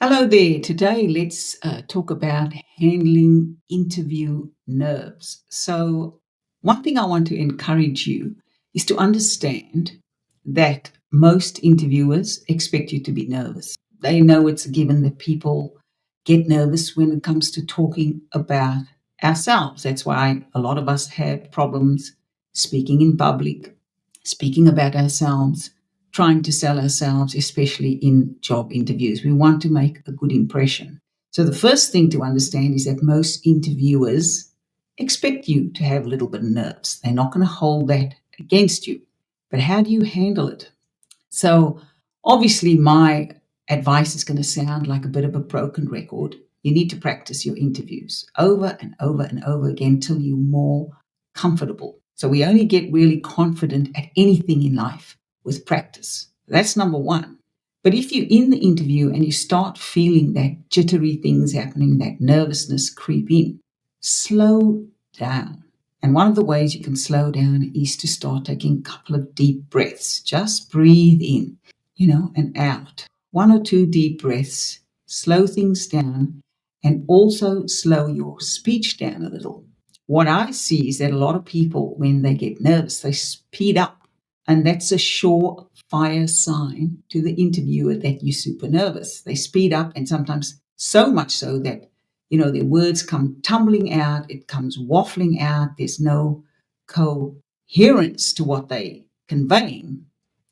Hello there. Today, let's talk about handling interview nerves. So, one thing I want to encourage you is to understand that most interviewers expect you to be nervous. They know it's a given that people get nervous when it comes to talking about ourselves. That's why a lot of us have problems speaking in public, speaking about ourselves, trying to sell ourselves, especially in job interviews. We want to make a good impression. So, the first thing to understand is that most interviewers expect you to have a little bit of nerves. They're not going to hold that against you. But how do you handle it? So, obviously, my advice is going to sound like a bit of a broken record. You need to practice your interviews over and over and over again till you're more comfortable. So, we only get really confident at anything in life with practice. That's number one. But if you're in the interview and you start feeling that jittery things happening, that nervousness creep in, slow down. And one of the ways you can slow down is to start taking a couple of deep breaths. Just breathe in, and out. One or two deep breaths, slow things down, and also slow your speech down a little. What I see is that a lot of people, when they get nervous, they speed up. And that's a surefire sign to the interviewer that you're super nervous. They speed up, and sometimes so much so that their words come tumbling out, it comes waffling out, there's no coherence to what they conveying.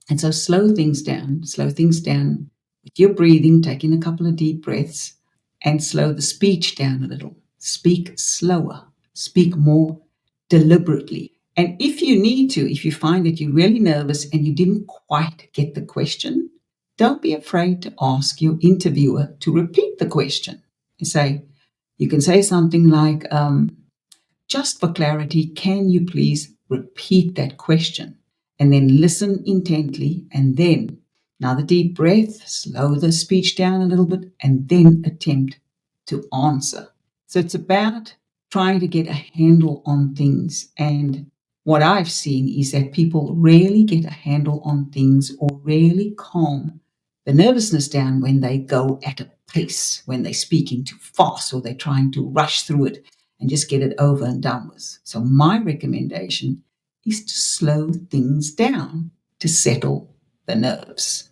And so slow things down with your breathing, taking a couple of deep breaths, and slow the speech down a little. Speak slower, speak more deliberately. And if you need to, if you find that you're really nervous and you didn't quite get the question, don't be afraid to ask your interviewer to repeat the question. You can say something like, just for clarity, can you please repeat that question? And then listen intently, and then another deep breath, slow the speech down a little bit, and then attempt to answer. So it's about trying to get a handle on things. And what I've seen is that people rarely get a handle on things or rarely calm the nervousness down when they go at a pace, when they're speaking too fast or they're trying to rush through it and just get it over and done with. So my recommendation is to slow things down to settle the nerves.